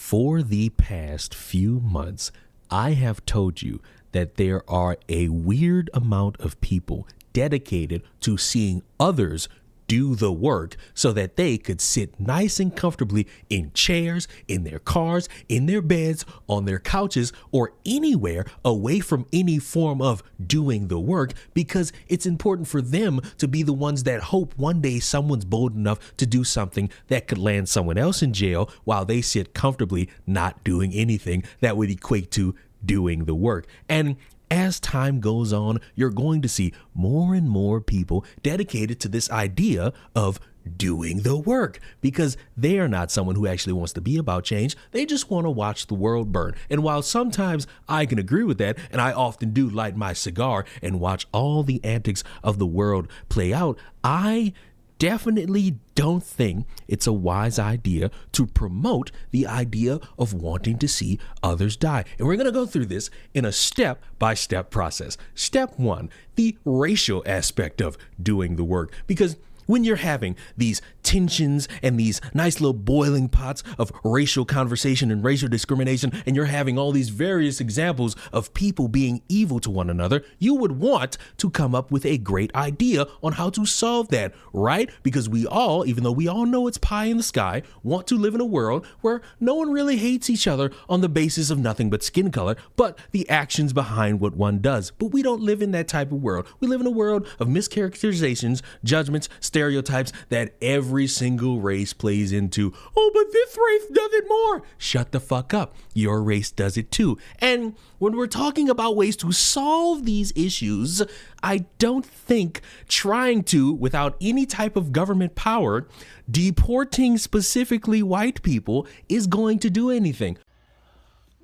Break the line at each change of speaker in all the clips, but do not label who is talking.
For the past few months, I have told you that there are a weird amount of people dedicated to seeing others do the work so that they could sit nice and comfortably in chairs, in their cars, in their beds, on their couches, or anywhere away from any form of doing the work, because it's important for them to be the ones that hope one day someone's bold enough to do something that could land someone else in jail while they sit comfortably not doing anything that would equate to doing the work. And as time goes on, you're going to see more and more people dedicated to this idea of doing the work, because they are not someone who actually wants to be about change. They just want to watch the world burn. And while sometimes I can agree with that, and I often do light my cigar and watch all the antics of the world play out, I definitely don't think it's a wise idea to promote the idea of wanting to see others die. And we're going to go through this in a step-by-step process. Step one, the racial aspect of doing the work, because when you're having these tensions and these nice little boiling pots of racial conversation and racial discrimination, and you're having all these various examples of people being evil to one another, you would want to come up with a great idea on how to solve that, right? Because we all, even though we all know it's pie in the sky, want to live in a world where no one really hates each other on the basis of nothing but skin color, but the actions behind what one does. But we don't live in that type of world. We live in a world of mischaracterizations, judgments, stereotypes that every single race plays into. Oh, but this race does it more. Shut the fuck up. Your race does it too. And when we're talking about ways to solve these issues, I don't think trying to, without any type of government power, deporting specifically white people is going to do anything.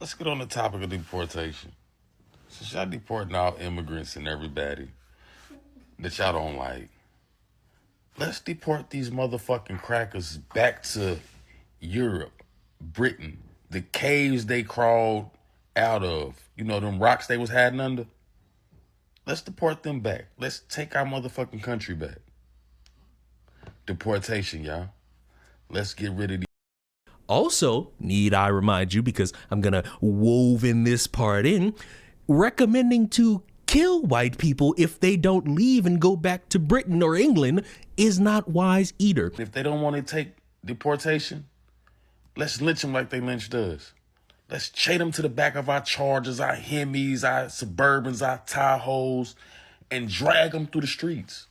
Let's get on the topic of deportation. Since y'all deporting all immigrants and everybody that y'all don't like, let's deport these motherfucking crackers back to Europe, Britain, the caves they crawled out of. You know, them rocks they was hiding under? Let's deport them back. Let's take our motherfucking country back. Deportation, y'all. Let's get rid of these.
Also, need I remind you, because I'm going to woven this part in, recommending to kill white people if they don't leave and go back to Britain or England is not wise either.
If they don't want to take deportation, let's lynch them like they lynched us. Let's chain them to the back of our Chargers, our Hemis, our Suburbans, our Tahoes, and drag them through the streets.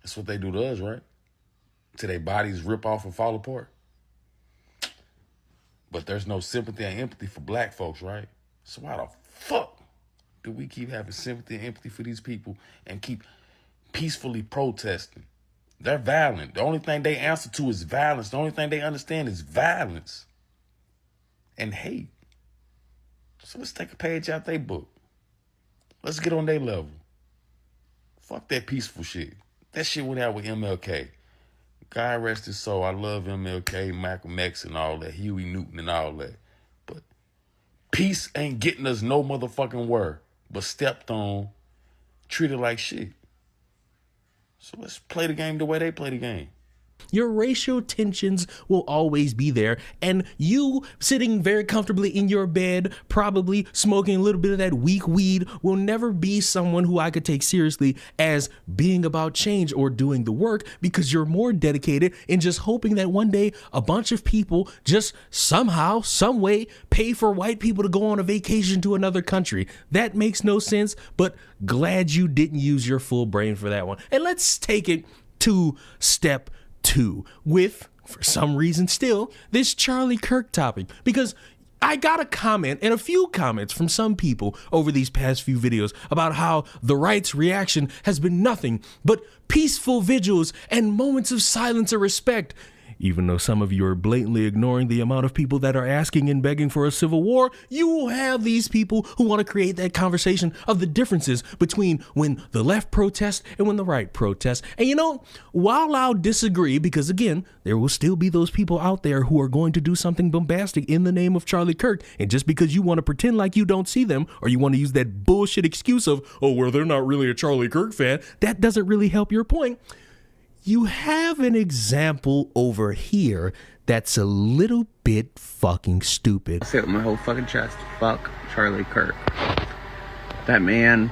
That's what they do to us, right? Till their bodies rip off and fall apart. But there's no sympathy and empathy for black folks, right? So why the fuck do we keep having sympathy and empathy for these people and keep peacefully protesting? They're violent. The only thing they answer to is violence. The only thing they understand is violence and hate. So let's take a page out their book. Let's get on their level. Fuck that peaceful shit. That shit went out with MLK. God rest his soul. I love MLK, Malcolm X and all that, Huey Newton and all that. But peace ain't getting us no motherfucking word, but stepped on, treated like shit. So let's play the game the way they play the game.
Your racial tensions will always be there, and you sitting very comfortably in your bed, probably smoking a little bit of that weak weed, will never be someone who I could take seriously as being about change or doing the work, because you're more dedicated in just hoping that one day a bunch of people just somehow, some way, pay for white people to go on a vacation to another country. That makes no sense, but glad you didn't use your full brain for that one. And let's take it to step two with, for some reason still, this Charlie Kirk topic, because I got a comment and a few comments from some people over these past few videos about how the right's reaction has been nothing but peaceful vigils and moments of silence and respect. Even though some of you are blatantly ignoring the amount of people that are asking and begging for a civil war, you will have these people who want to create that conversation of the differences between when the left protests and when the right protests. And you know, while I'll disagree, because again, there will still be those people out there who are going to do something bombastic in the name of Charlie Kirk. And just because you want to pretend like you don't see them, or you want to use that bullshit excuse of, oh, well, they're not really a Charlie Kirk fan, that doesn't really help your point. You have an example over here that's a little bit fucking stupid.
I'll say it with my whole fucking chest. Fuck Charlie Kirk. That man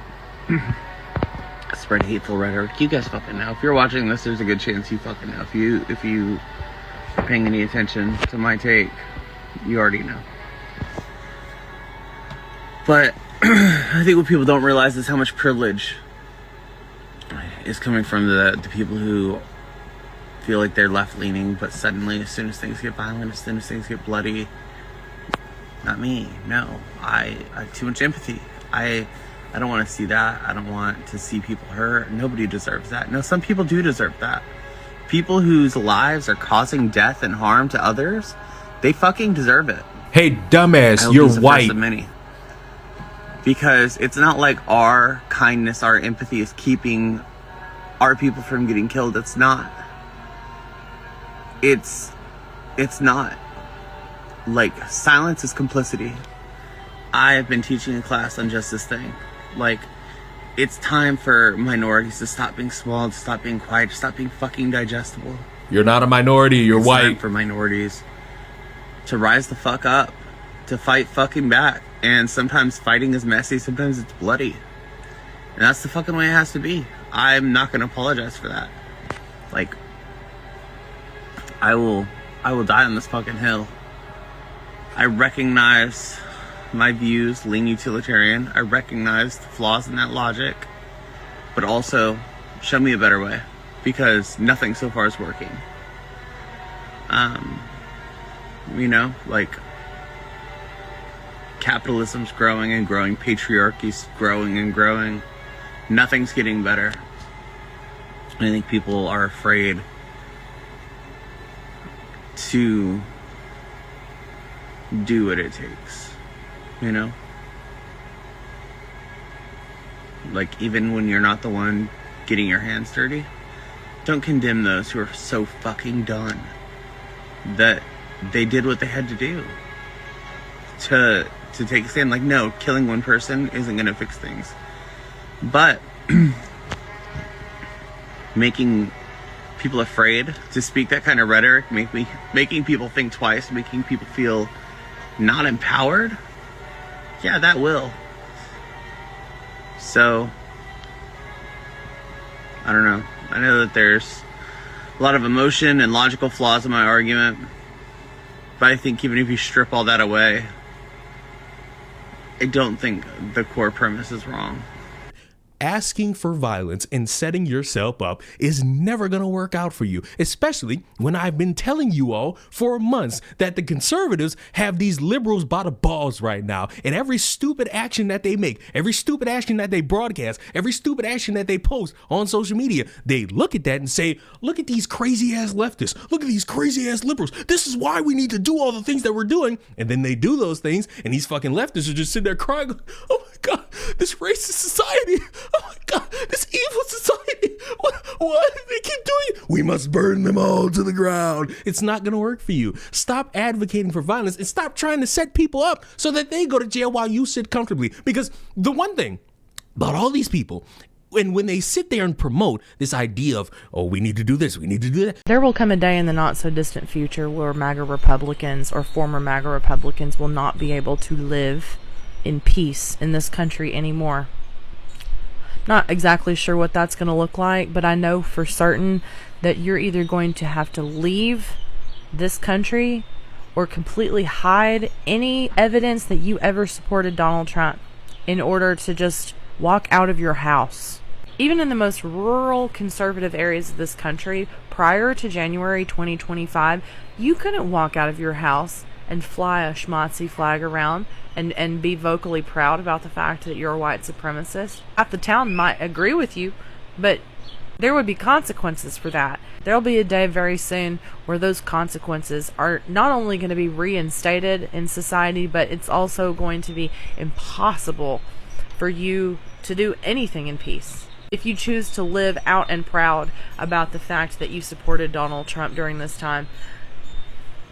spread hateful rhetoric. You guys fucking know. If you're watching this, there's a good chance you fucking know. If you are paying any attention to my take, you already know. But I think what people don't realize is how much privilege is coming from the people who feel like they're left-leaning, but suddenly, as soon as things get violent, as soon as things get bloody, not me. No, I have too much empathy. I don't want to see that. I don't want to see people hurt. Nobody deserves that. No, some people do deserve that. People whose lives are causing death and harm to others, they fucking deserve it.
Hey, dumbass, you're white.
Many. Because it's not like our kindness, our empathy is keeping our people from getting killed. It's not. It's not. Like, silence is complicity. I have been teaching a class on just this thing. Like, it's time for minorities to stop being small, to stop being quiet, to stop being fucking digestible.
You're not a minority, you're
it's
white.
Time for minorities to rise the fuck up, to fight fucking back. And sometimes fighting is messy, sometimes it's bloody. And that's the fucking way it has to be. I'm not gonna apologize for that. Like, I will die on this fucking hill. I recognize my views lean utilitarian. I recognize the flaws in that logic, but also show me a better way, because nothing so far is working. You know, like, capitalism's growing and growing, patriarchy's growing and growing. Nothing's getting better. I think people are afraid to do what it takes, you know? Like, even when you're not the one getting your hands dirty, don't condemn those who are so fucking done that they did what they had to do to take a stand. Like, no, killing one person isn't gonna fix things, but making people afraid to speak that kind of rhetoric, making people think twice, making people feel not empowered, yeah, that will. So, I don't know. I know that there's a lot of emotion and logical flaws in my argument, but I think even if you strip all that away, I don't think the core premise is wrong.
Asking for violence and setting yourself up is never going to work out for you, especially when I've been telling you all for months that the conservatives have these liberals by the balls right now, and every stupid action that they make, every stupid action that they broadcast, every stupid action that they post on social media, they look at that and say, look at these crazy ass leftists, look at these crazy ass liberals, this is why we need to do all the things that we're doing. And then they do those things, and these fucking leftists are just sitting there crying, oh my God, this racist society, oh my God, this evil society, what? They keep doing it. We must burn them all to the ground. It's not going to work for you. Stop advocating for violence and stop trying to set people up so that they go to jail while you sit comfortably. Because the one thing about all these people, when they sit there and promote this idea of, oh, we need to do this, we need to do that.
There will come a day in the not so distant future where MAGA Republicans or former MAGA Republicans will not be able to live in peace in this country anymore. Not exactly sure what that's going to look like, but I know for certain that you're either going to have to leave this country or completely hide any evidence that you ever supported Donald Trump in order to just walk out of your house. Even in the most rural conservative areas of this country, prior to January 2025, you couldn't walk out of your house and fly a schmazzy flag around and be vocally proud about the fact that you're a white supremacist. Half the town might agree with you, but there would be consequences for that. There'll be a day very soon where those consequences are not only going to be reinstated in society, but it's also going to be impossible for you to do anything in peace. If you choose to live out and proud about the fact that you supported Donald Trump during this time,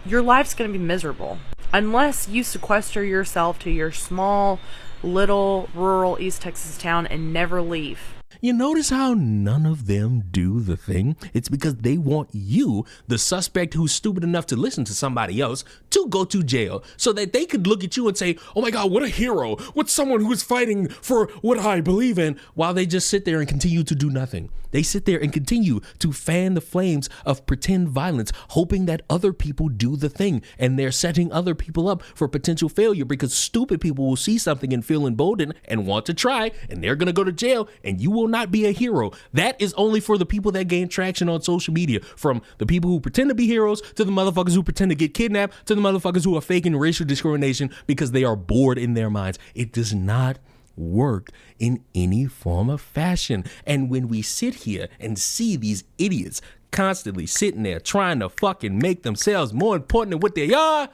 your life's going to be miserable. Unless you sequester yourself to your small, little, rural East Texas town and never leave.
You notice how none of them do the thing? It's because they want you, the suspect who's stupid enough to listen to somebody else, to go to jail so that they could look at you and say, oh my God, what a hero. What's someone who's fighting for what I believe in, while they just sit there and continue to do nothing. They sit there and continue to fan the flames of pretend violence, hoping that other people do the thing. And they're setting other people up for potential failure because stupid people will see something and feel emboldened and want to try, and they're going to go to jail, and you will not be a hero. That is only for the people that gain traction on social media, from the people who pretend to be heroes to the motherfuckers who pretend to get kidnapped to the motherfuckers who are faking racial discrimination because they are bored in their minds. It does not work in any form of fashion. And when we sit here and see these idiots constantly sitting there trying to fucking make themselves more important than what they are,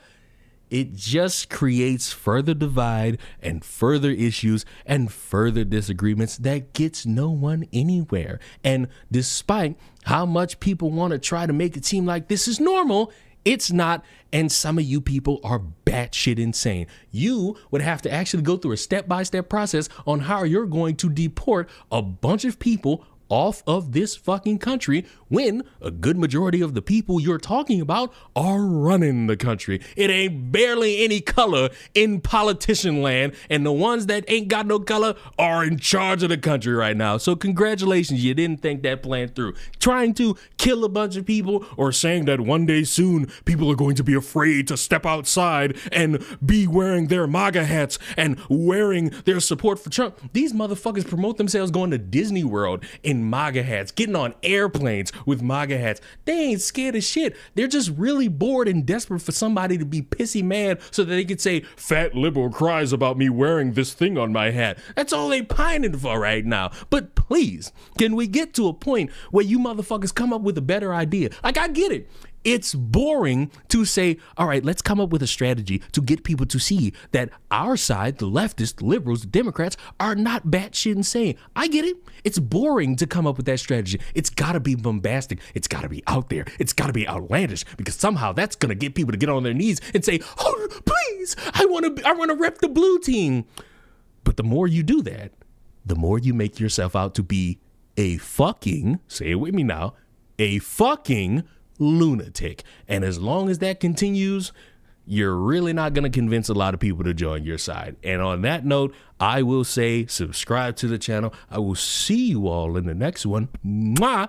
it just creates further divide and further issues and further disagreements that gets no one anywhere. And despite how much people want to try to make it seem like this is normal, it's not. And some of you people are batshit insane. You would have to actually go through a step-by-step process on how you're going to deport a bunch of people off of this fucking country when a good majority of the people you're talking about are running the country. It ain't barely any color in politician land, and the ones that ain't got no color are in charge of the country right now. So congratulations, you didn't think that plan through. Trying to kill a bunch of people or saying that one day soon people are going to be afraid to step outside and be wearing their MAGA hats and wearing their support for Trump. These motherfuckers promote themselves going to Disney World in MAGA hats, getting on airplanes with MAGA hats. They ain't scared of shit. They're just really bored and desperate for somebody to be pissy mad so that they could say, fat liberal cries about me wearing this thing on my hat. That's all they pining for right now. But please, can we get to a point where you motherfuckers come up with a better idea? Like, I get it. It's boring to say, all right, let's come up with a strategy to get people to see that our side, the leftists, the liberals, the Democrats, are not batshit insane. I get it. It's boring to come up with that strategy. It's got to be bombastic. It's got to be out there. It's got to be outlandish, because somehow that's going to get people to get on their knees and say, oh, please, I want to rep the blue team. But the more you do that, the more you make yourself out to be a fucking, say it with me now, a fucking lunatic. And as long as that continues, you're really not going to convince a lot of people to join your side. And on that note, I will say subscribe to the channel. I will see you all in the next one. Mwah!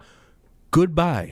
Goodbye.